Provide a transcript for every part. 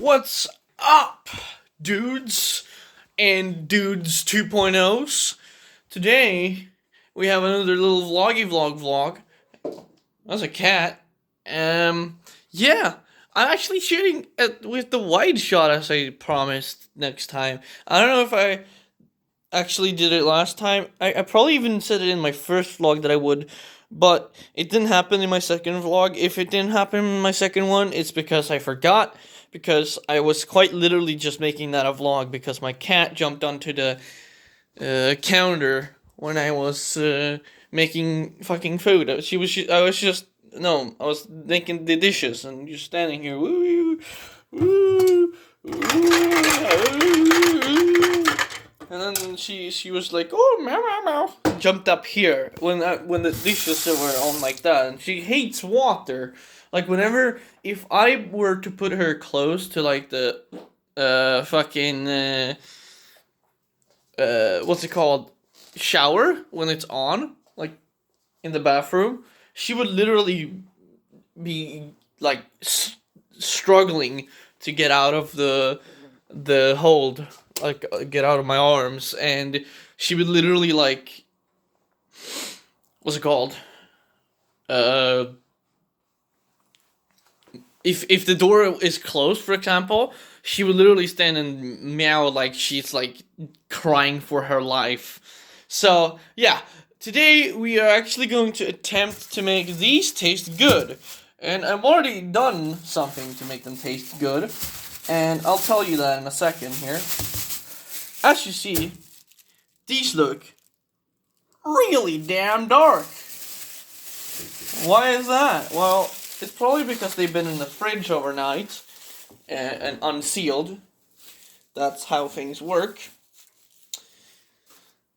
What's up, dudes and dudes 2.0s? Today we have another little vlog. That's a cat. Yeah, I'm actually shooting with the wide shot as I promised next time. I don't know if I actually did it last time. I probably even said it in my first vlog that I would, but it didn't happen in my second vlog. If it didn't happen in my second one, it's because I forgot, because I was quite literally just making that a vlog because my cat jumped onto the counter when I was making fucking food. I was making the dishes and just standing here. Woo, woo, woo. And then she was like, oh, meow, meow, meow. Jumped up here when the dishes were on like that. And she hates water. Like, if I were to put her close to, like, the, what's it called? Shower, when it's on, like, in the bathroom, she would literally be, like, struggling to get out of the hold, like, get out of my arms, and she would literally, like, what's it called? If the door is closed, for example, she would literally stand and meow like she's, like, crying for her life. So, yeah, today we are actually going to attempt to make these taste good. And I've already done something to make them taste good, and I'll tell you that in a second here. As you see, these look really damn dark. Why is that? Well, it's probably because they've been in the fridge overnight and unsealed. That's how things work.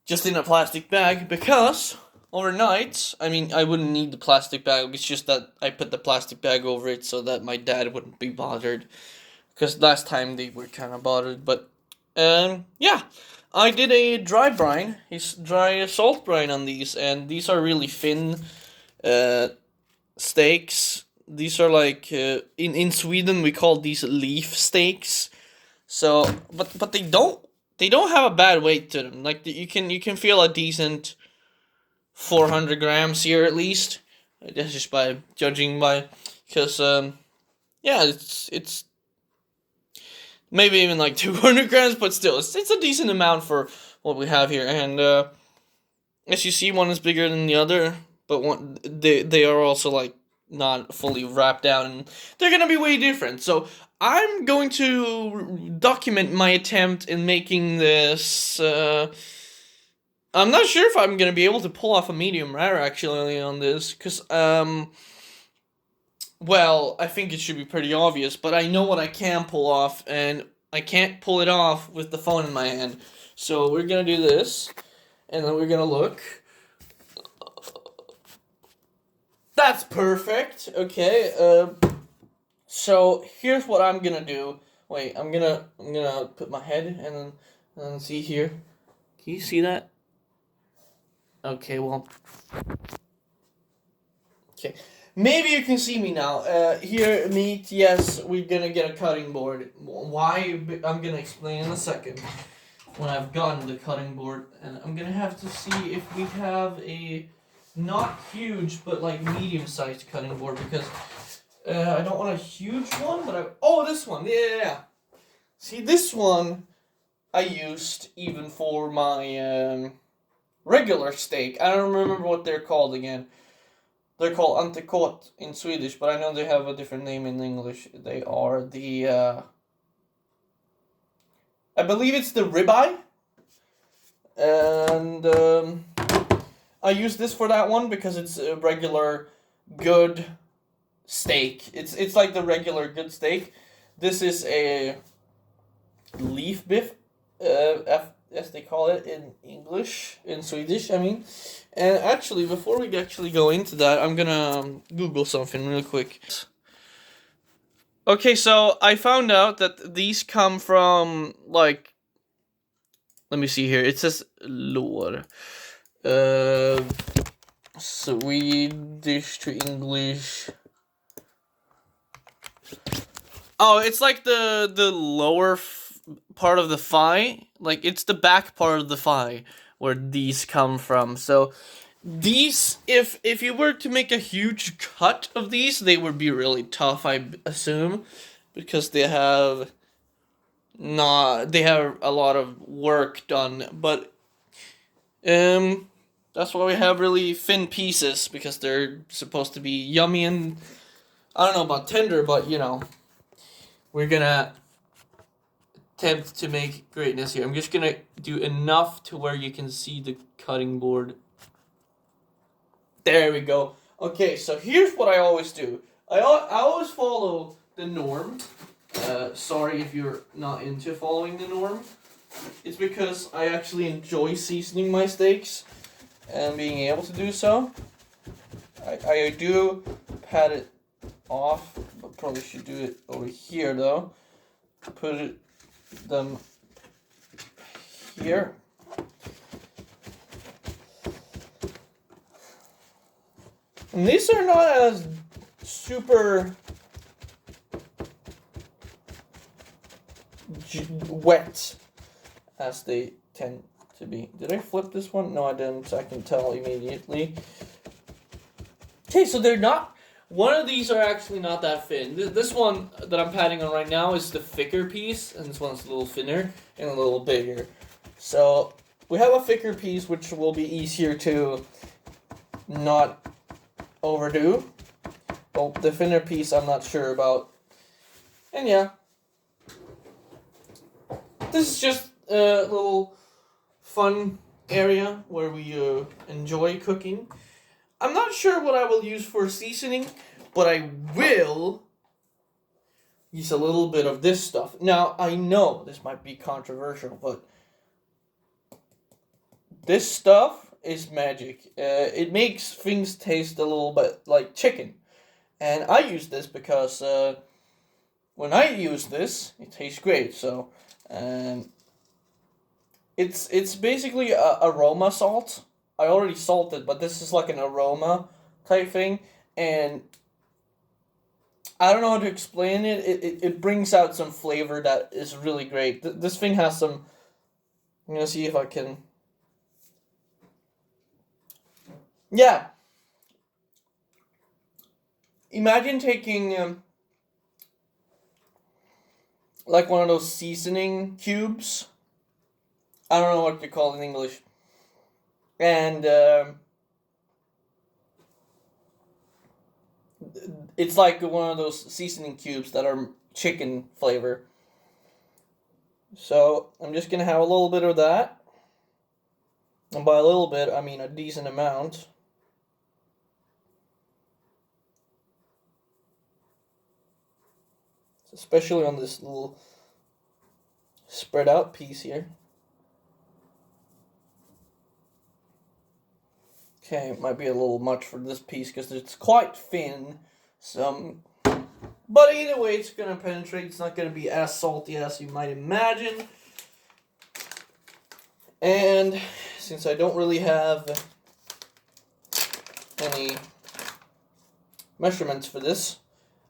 Just in a plastic bag, because overnight, I mean, I wouldn't need the plastic bag. It's just that I put the plastic bag over it so that my dad wouldn't be bothered. Because last time they were kind of bothered. But, yeah. I did a dry salt brine on these. And these are really thin steaks. These are like, in Sweden we call these leaf steaks. So, but they don't have a bad weight to them. Like, you can feel a decent 400 grams here at least. That's just by judging by, because yeah, it's maybe even like 200 grams, but still, it's a decent amount for what we have here. And as you see, one is bigger than the other, but they are also, like, not fully wrapped out, and they're gonna be way different. So I'm going to document my attempt in making this. I'm not sure if I'm gonna be able to pull off a medium rare actually on this, because well, I think it should be pretty obvious, but I know what I can pull off, and I can't pull it off with the phone in my hand. So we're gonna do this, and then we're gonna look. That's perfect. Okay. So here's what I'm gonna do. Wait, I'm gonna put my head and then see here. Can you see that? Okay, well. Okay. Maybe you can see me now. Here, meat, yes, we're gonna get a cutting board. Why? I'm gonna explain in a second when I've gotten the cutting board. And I'm gonna have to see if we have a not huge, but like medium-sized cutting board, because I don't want a huge one, but oh, this one, yeah. See, this one I used even for my regular steak. I don't remember what they're called again. They're called entrecote in Swedish, but I know they have a different name in English. They are the I believe it's the ribeye, and I use this for that one because it's a regular good steak. It's like the regular good steak. This is a leaf beef, as they call it in English, in Swedish, I mean. And actually, before we actually go into that, I'm gonna Google something real quick. Okay, so I found out that these come from, like, let me see here. It says lår. Swedish to English. Oh, it's like the lower part of the thigh. Like it's the back part of the thigh where these come from. So these, if you were to make a huge cut of these, they would be really tough, I assume, because they have a lot of work done. But that's why we have really thin pieces, because they're supposed to be yummy and I don't know about tender, but we're gonna attempt to make greatness here. I'm just gonna do enough to where you can see the cutting board. There we go. Okay, so here's what I always do. I always follow the norm. Sorry if you're not into following the norm. It's because I actually enjoy seasoning my steaks and being able to do so. I do pat it off, but probably should do it over here though. Put them here. And these are not as super wet as they tend to be. Did I flip this one? No, I didn't. I can tell immediately. Okay, so they're not. One of these are actually not that thin. This one that I'm patting on right now is the thicker piece, and this one's a little thinner and a little bigger. So we have a thicker piece, which will be easier to not overdo. Well, the thinner piece I'm not sure about. And yeah. This is just a little fun area where we enjoy cooking. I'm not sure what I will use for seasoning, but I will use a little bit of this stuff. Now, I know this might be controversial, but this stuff is magic. It makes things taste a little bit like chicken. And I use this because when I use this, it tastes great. So it's basically a aroma salt. I already salted, but this is like an aroma type thing. And I don't know how to explain it. It brings out some flavor that is really great. This thing has some... I'm going to see if I can... Yeah. Imagine taking... like one of those seasoning cubes. I don't know what they call it in English. And it's like one of those seasoning cubes that are chicken flavor. So I'm just gonna have a little bit of that. And by a little bit, I mean a decent amount. Especially on this little spread out piece here. Okay, it might be a little much for this piece because it's quite thin. But either way, it's going to penetrate. It's not going to be as salty as you might imagine. And since I don't really have any measurements for this,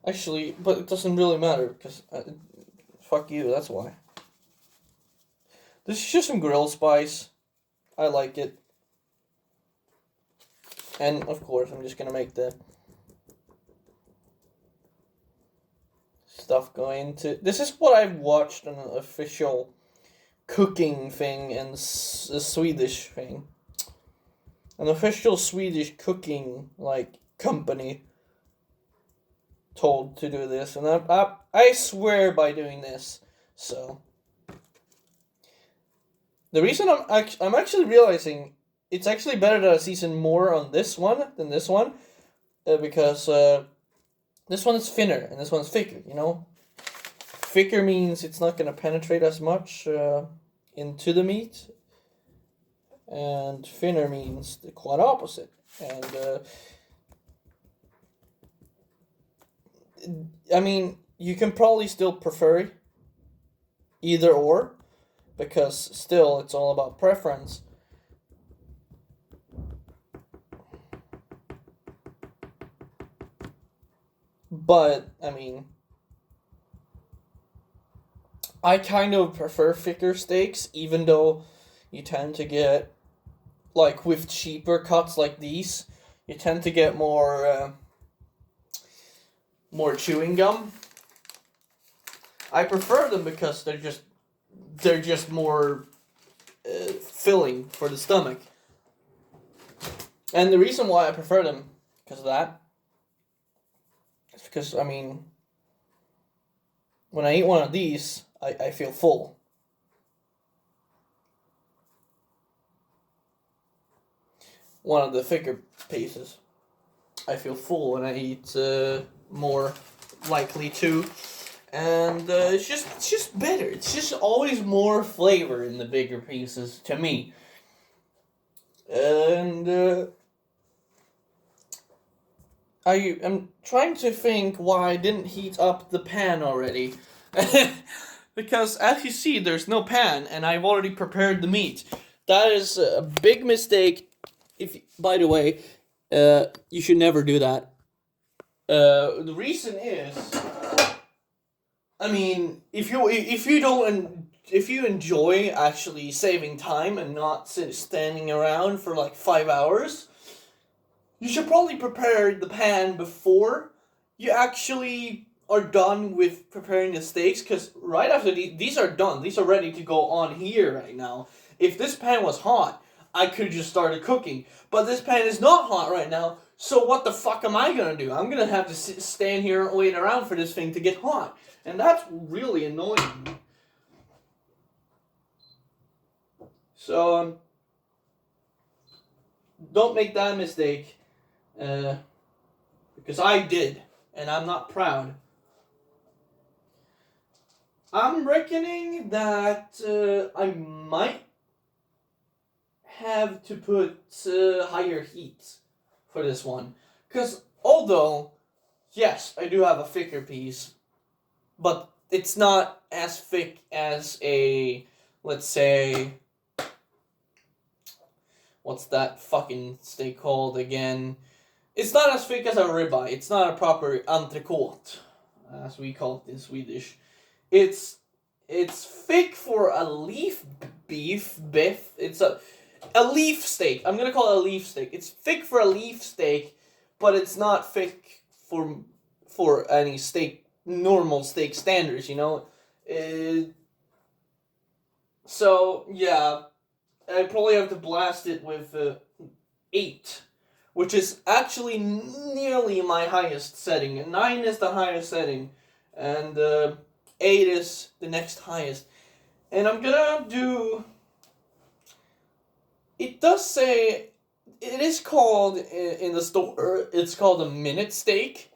actually, but it doesn't really matter because fuck you, that's why. This is just some grill spice. I like it. And of course, I'm just gonna make the stuff go into. This is what I've watched on an official cooking thing and a Swedish thing. An official Swedish cooking company told to do this, and I swear by doing this. So the reason I'm actually realizing it's actually better that I season more on this one than this one, because this one is thinner and this one's thicker. Thicker means it's not gonna penetrate as much into the meat, and thinner means the quite opposite. And I mean, you can probably still prefer either or, because still it's all about preference. But, I mean, I kind of prefer thicker steaks, even though you tend to get, like with cheaper cuts like these, you tend to get more chewing gum. I prefer them because they're just more filling for the stomach. And the reason why I prefer them because of that is because, I mean, when I eat one of these, I feel full. One of the thicker pieces, I feel full when I eat more likely to. And it's just better. It's just always more flavor in the bigger pieces to me. And I am trying to think why I didn't heat up the pan already. Because as you see, there's no pan, and I've already prepared the meat. That is a big mistake. By the way, you should never do that. The reason is, I mean, if you enjoy actually saving time and not standing around for like 5 hours, you should probably prepare the pan before you actually are done with preparing the steaks, because right after these are done, these are ready to go on here right now. If this pan was hot, I could just started cooking. But this pan is not hot right now, so what the fuck am I gonna do? I'm gonna have to stand here and wait around for this thing to get hot. And that's really annoying. So, don't make that mistake. Because I did, and I'm not proud. I'm reckoning that I might have to put higher heat for this one. Because although, yes, I do have a thicker piece, but it's not as thick as a, let's say, what's that fucking steak called again? It's not as thick as a ribeye. It's not a proper entrecote, as we call it in Swedish. It's thick for a leaf beef. It's a leaf steak. I'm gonna call it a leaf steak. It's thick for a leaf steak, but it's not thick for any steak, normal steak standards, you know. So yeah, I probably have to blast it with 8. Which is actually nearly my highest setting. 9 is the highest setting, and 8 is the next highest. And I'm gonna do. It does say it is called in the store. It's called a minute steak,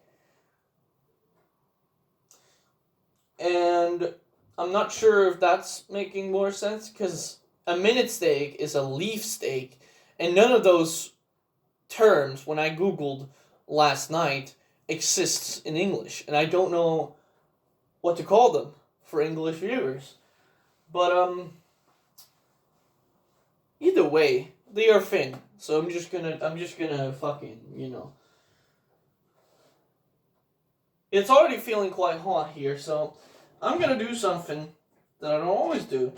and I'm not sure if that's making more sense, because a minute steak is a leaf steak, and none of those terms, when I googled last night, exists in English, and I don't know what to call them for English viewers. But either way, they are thin. So I'm just gonna fucking, you know. It's already feeling quite hot here, so I'm gonna do something that I don't always do.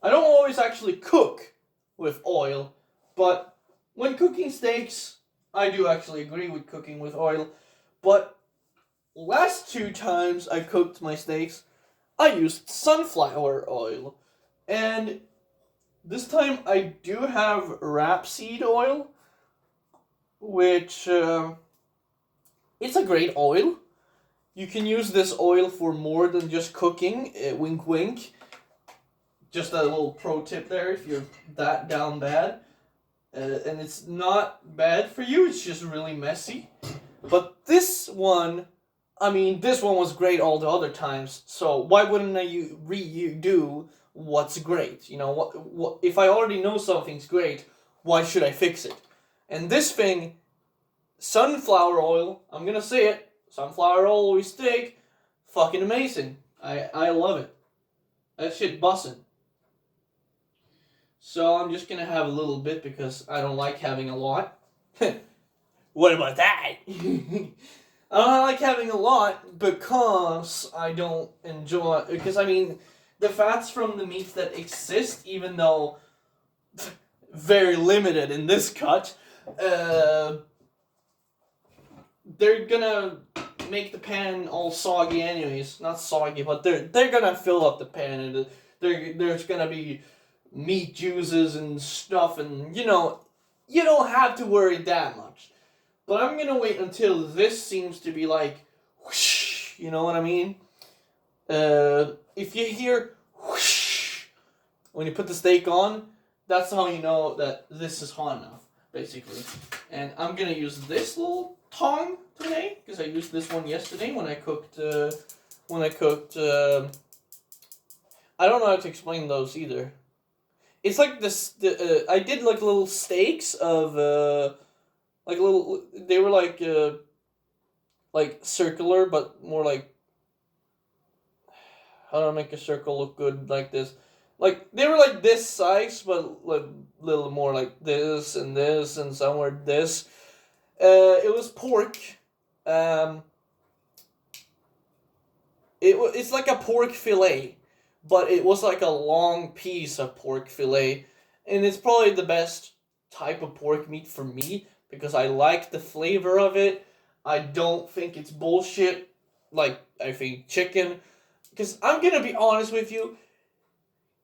I don't always actually cook with oil, but when cooking steaks, I do actually agree with cooking with oil, but last 2 times I cooked my steaks, I used sunflower oil, and this time I do have rapeseed oil, which it's a great oil. You can use this oil for more than just cooking, wink wink. Just a little pro tip there if you're that down bad. And it's not bad for you, it's just really messy. But this one, I mean, this one was great all the other times, so why wouldn't I redo what's great? You know, what if I already know something's great, why should I fix it? And this thing, sunflower oil, I'm gonna say it, sunflower oil with steak, fucking amazing. I love it. That shit bussin'. So I'm just gonna have a little bit because I don't like having a lot. What about that? I don't like having a lot because I don't enjoy. Because I mean, the fats from the meats that exist, even though very limited in this cut, they're gonna make the pan all soggy anyways. Not soggy, but they're gonna fill up the pan, and there's gonna be meat juices and stuff, and you don't have to worry that much. But I'm gonna wait until this seems to be like whoosh, you know what I mean? If you hear whoosh when you put the steak on, that's how you know that this is hot enough, basically. And I'm gonna use this little tong today because I used this one yesterday when I cooked. I don't know how to explain those either. It's like this. I did like little steaks of like little. They were like circular, but more like. How do I make a circle look good like this? Like they were like this size, but like little more like this and somewhere this. It was pork. It's like a pork fillet, but it was like a long piece of pork fillet, and it's probably the best type of pork meat for me because I like the flavor of it. I don't think it's bullshit like I think chicken. Because I'm gonna be honest with you,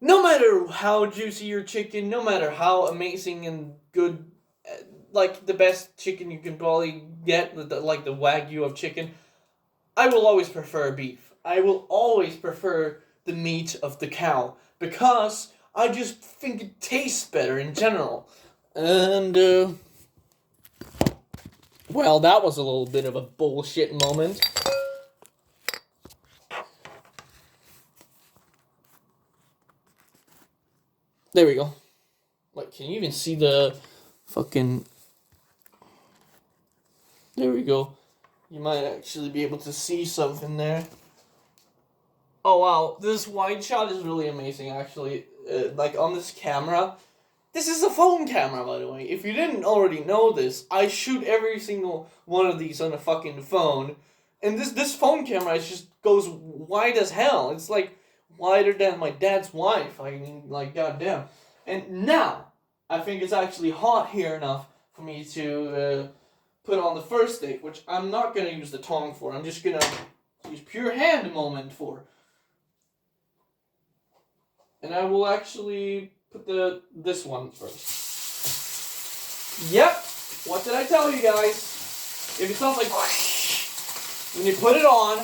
no matter how juicy your chicken, no matter how amazing and good, like the best chicken you can probably get, like the Wagyu of chicken, I will always prefer beef. I will always prefer the meat of the cow because I just think it tastes better in general. And, well, that was a little bit of a bullshit moment. There we go. Like, can you even see the fucking... There we go. You might actually be able to see something there. Oh, wow. This wide shot is really amazing, actually. Like, on this camera. This is a phone camera, by the way. If you didn't already know this, I shoot every single one of these on a fucking phone. And this phone camera just goes wide as hell. It's like... wider than my dad's wife. I mean, like, goddamn. And now, I think it's actually hot here enough for me to put on the first steak, which I'm not going to use the tong for. I'm just going to use pure hand moment for. And I will actually put this one first. Yep. What did I tell you guys? If it sounds like whoosh, when you put it on,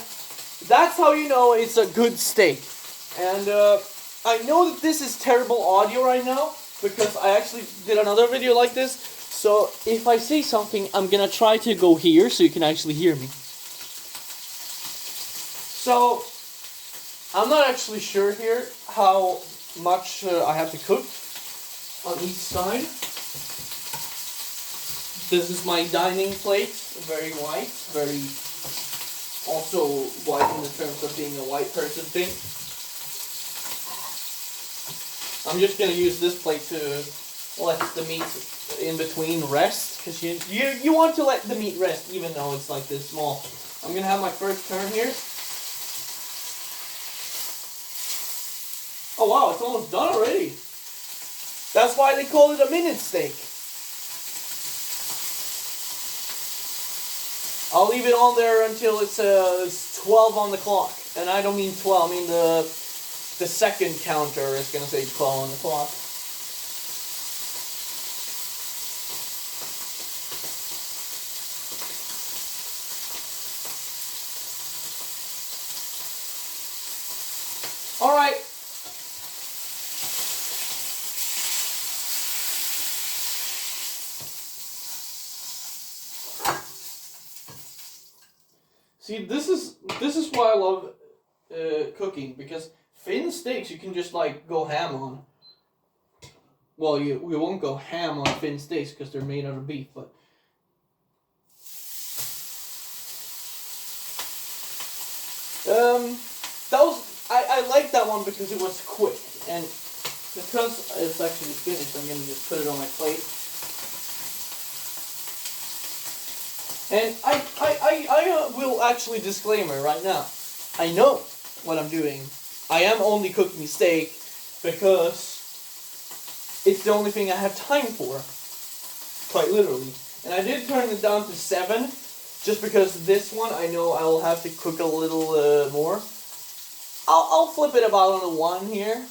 that's how you know it's a good steak. And I know that this is terrible audio right now because I actually did another video like this. So if I say something, I'm gonna try to go here so you can actually hear me. So I'm not actually sure here how much I have to cook on each side. This is my dining plate, very white, very also white in the terms of being a white person thing. I'm just gonna use this plate to let the meat in between rest, because you want to let the meat rest even though it's like this small. I'm gonna have my first turn here. Oh wow, it's almost done already. That's why they call it a minute steak. I'll leave it on there until it's 12 on the clock, and I don't mean 12. I mean the second counter is going to say 12 on the clock. Alright. See, this is why I love cooking, because thin steaks you can just like go ham on. Well, we won't go ham on thin steaks because they're made out of beef, but that was I like that one because it was quick, and because it's actually finished, I'm gonna just put it on my plate. And I will actually disclaimer right now. I know what I'm doing. I am only cooking steak because it's the only thing I have time for. Quite literally. And I did turn it down to 7, just because this one I know I will have to cook a little more. I'll flip it about on a 1 here.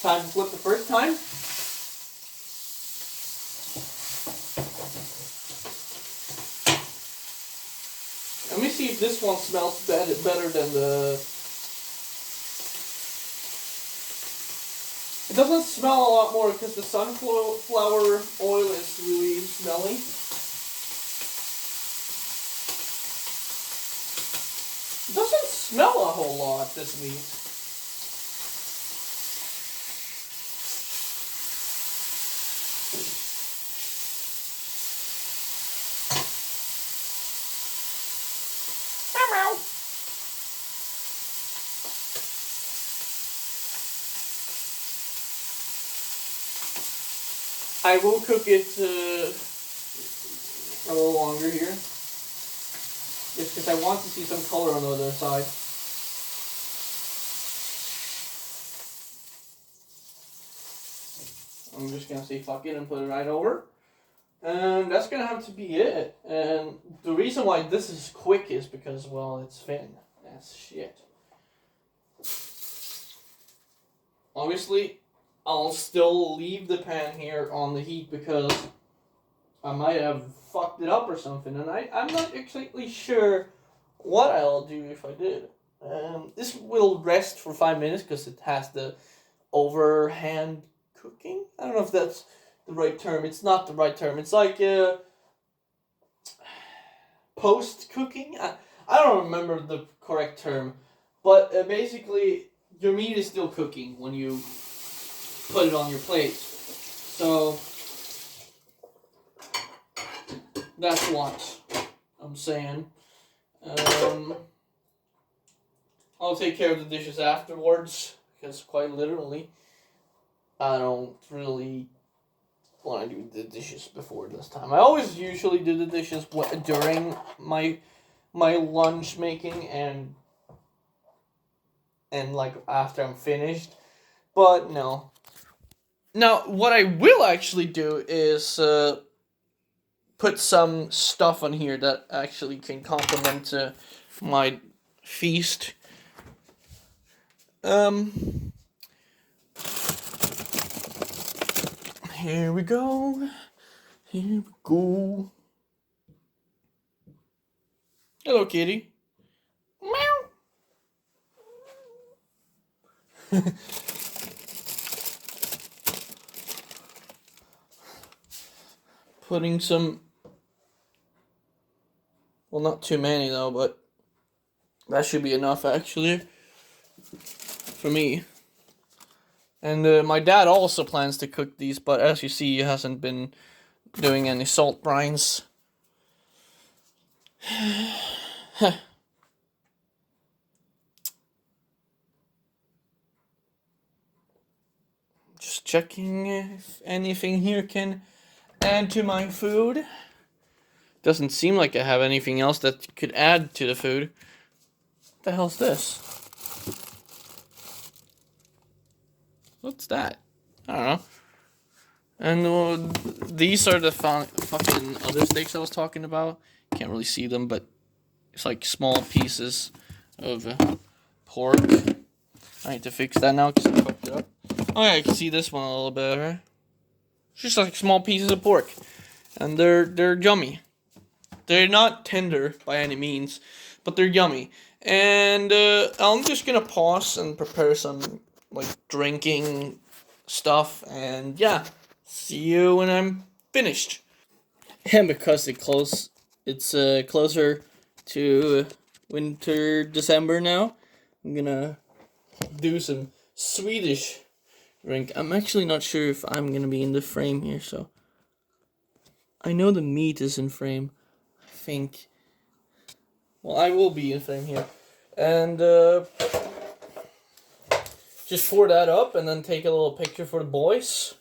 Time to flip the first time. Let me see if this one smells better than the... It doesn't smell a lot more because the sunflower oil is really smelly. It doesn't smell a whole lot, this meat. I will cook it a little longer here, just because I want to see some color on the other side. I'm just gonna say fuck it and put it right over. And that's gonna have to be it. And the reason why this is quick is because, well, it's thin. That's shit. Obviously, I'll still leave the pan here on the heat because I might have fucked it up or something. And I'm not exactly sure what I'll do if I did. This will rest for 5 minutes because it has the overhand cooking. I don't know if that's the right term. It's not the right term. It's like post cooking. I don't remember the correct term, but basically your meat is still cooking when you put it on your plate. So that's what I'm saying. I'll take care of the dishes afterwards because quite literally I don't really want to do the dishes before this time. I always usually do the dishes during my lunch making and like after I'm finished. But no. Now, what I will actually do is put some stuff on here that actually can complement my feast. Here we go. Here we go. Hello, kitty. Meow. Putting some, well, not too many though, but that should be enough actually for me. And my dad also plans to cook these, but as you see, he hasn't been doing any salt brines. Just checking if anything here can add to my food. Doesn't seem like I have anything else that could add to the food. What the hell's this? What's that? I don't know. And these are the fucking other steaks I was talking about. Can't really see them, but it's like small pieces of pork. I need to fix that now because I fucked it up. Oh yeah, I can see this one a little better. It's just like small pieces of pork, and they're yummy. They're not tender by any means, but they're yummy. And I'm just gonna pause and prepare some like drinking stuff, and yeah, see you when I'm finished. And because it's closer to winter December now, I'm gonna do some Swedish drink. I'm actually not sure if I'm gonna be in the frame here, so I know the meat is in frame. I think. Well, I will be in frame here, and just pour that up, and then take a little picture for the boys.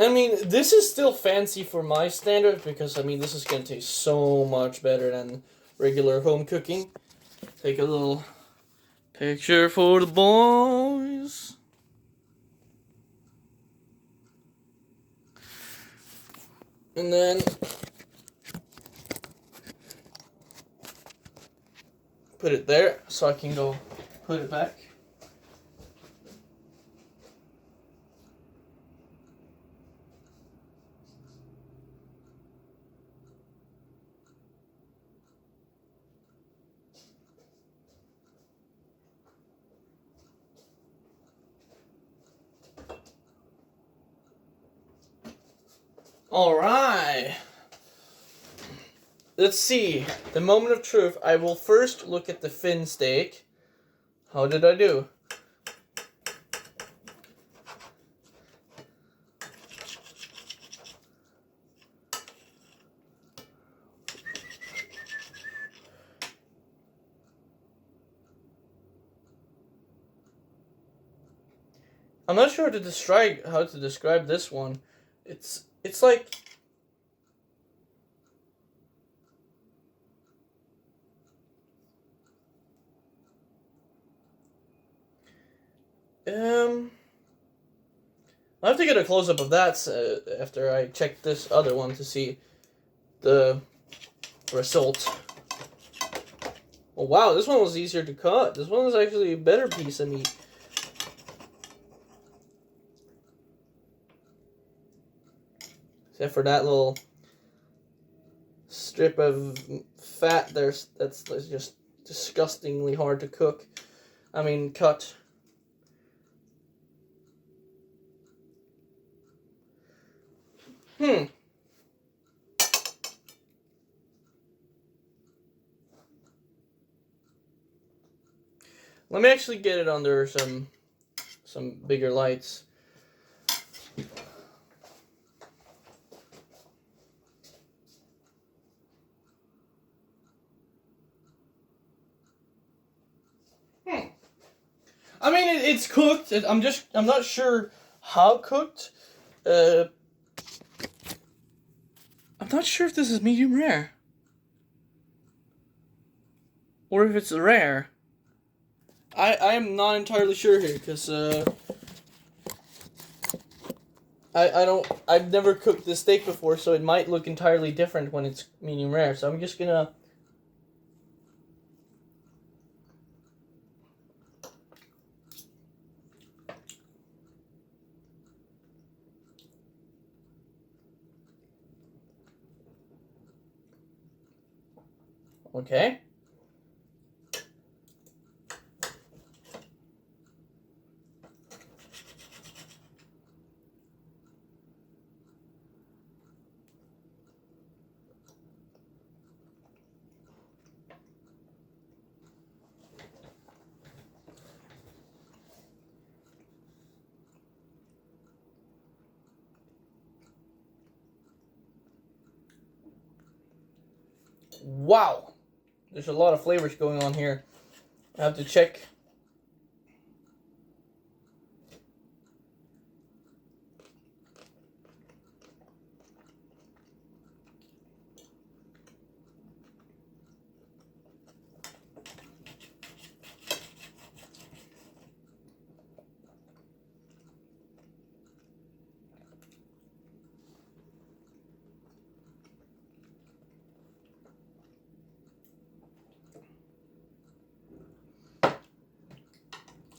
I mean, this is still fancy for my standards because, I mean, this is going to taste so much better than regular home cooking. Take a little picture for the boys. And then put it there so I can go put it back. All right. Let's see. The moment of truth. I will first look at the fin steak. How did I do? I'm not sure how to describe this one. It's like I have to get a close up of that after I check this other one to see the result. Oh wow, this one was easier to cut. This one was actually a better piece of meat. Except for that little strip of fat there, that's just disgustingly hard to cook. I mean, cut. Let me actually get it under some bigger lights. I mean, it's cooked. I'm not sure how cooked. I'm not sure if this is medium rare. Or if it's rare. I am not entirely sure here, because, I've never cooked this steak before, so it might look entirely different when it's medium rare, so I'm just gonna... Okay. Wow! There's a lot of flavors going on here. I have to check.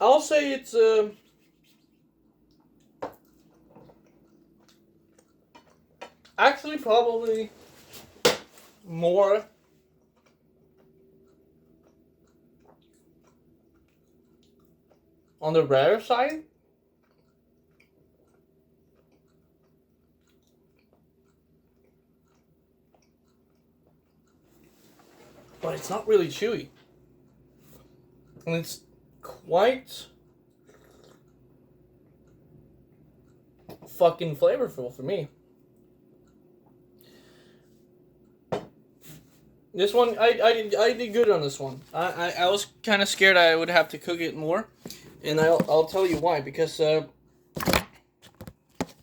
I'll say it's actually probably more on the rare side. But it's not really chewy. And it's quite fucking flavorful for me. This one, I did good on this one. I was kind of scared I would have to cook it more, and I'll tell you why. Because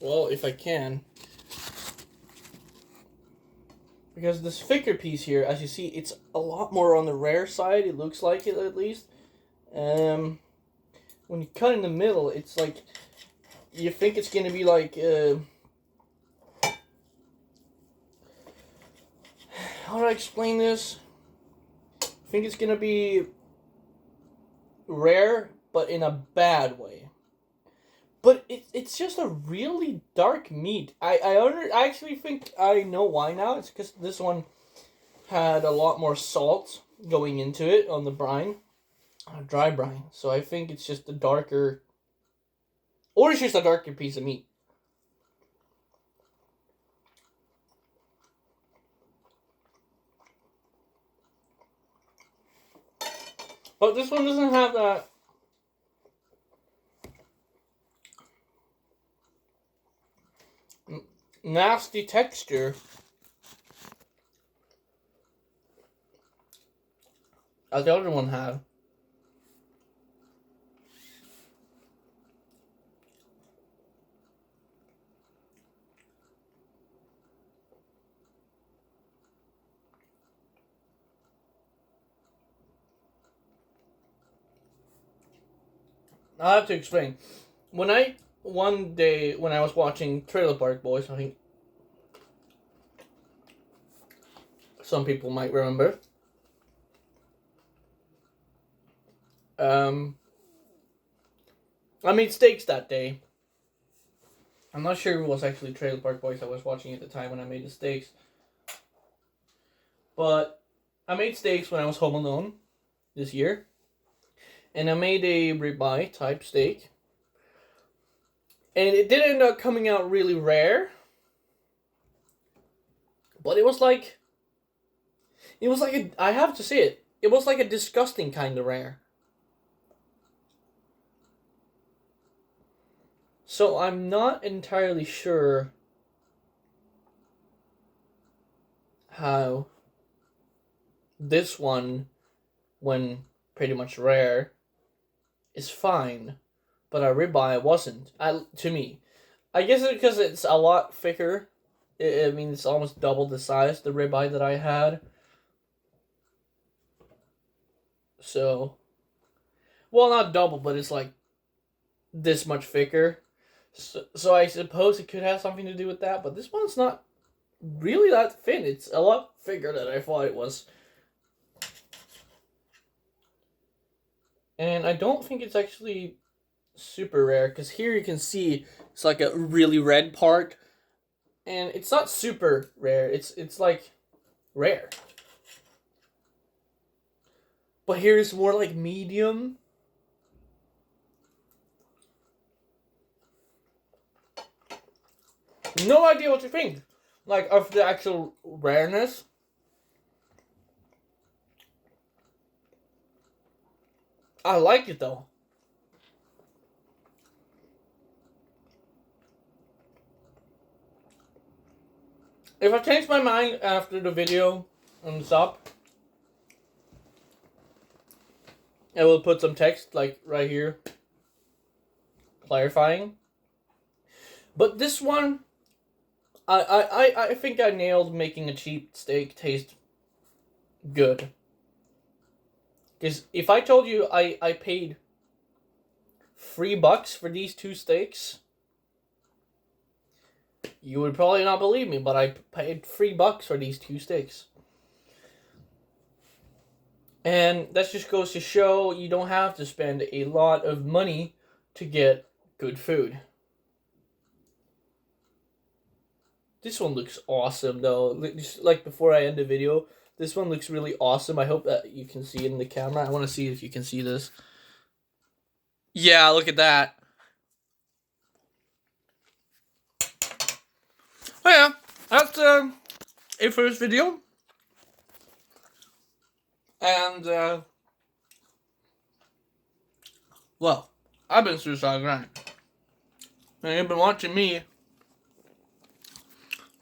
Well, if I can. Because this thicker piece here, as you see, it's a lot more on the rare side. It looks like it, at least. When you cut in the middle, it's like, you think it's going to be like, how do I explain this? I think it's going to be rare, but in a bad way. But it's just a really dark meat. I actually think I know why now. It's because this one had a lot more salt going into it on the brine. Dry brine. So I think it's just a darker... Or it's just a darker piece of meat. But this one doesn't have that... nasty texture as the other one had. I have to explain. One day when I was watching Trailer Park Boys, I think some people might remember. I made steaks that day. I'm not sure if it was actually Trailer Park Boys I was watching at the time when I made the steaks. But I made steaks when I was home alone this year. And I made a ribeye type steak. And it did end up coming out really rare. But it was like I have to say it. It was like a disgusting kind of rare. So I'm not entirely sure how this one, when pretty much rare, is fine, but a ribeye wasn't. To me, I guess it's because it's a lot thicker. I mean, it's almost double the size the ribeye that I had. So, well, not double, but it's like this much thicker. So I suppose it could have something to do with that, but this one's not really that thin. It's a lot thicker than I thought it was. And I don't think it's actually super rare, because here you can see it's like a really red part. And it's not super rare. It's like rare. But here's more like medium. No idea what to think, like, of the actual rareness. I like it though. If I change my mind after the video ends up, I will put some text like right here clarifying. But this one, I think I nailed making a cheap steak taste good. Because if I told you I paid $3 for these two steaks, you would probably not believe me, but I paid $3 for these two steaks. And that just goes to show you don't have to spend a lot of money to get good food. This one looks awesome, though. Just like before I end the video, this one looks really awesome. I hope that you can see it in the camera. I want to see if you can see this. Yeah, look at that. Oh yeah, that's it for this video. And, well, I've been Suicide Grind. And you've been watching me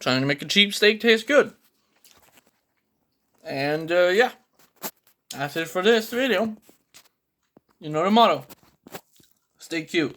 trying to make a cheap steak taste good. And, yeah. That's it for this video. You know the motto. Stay cute.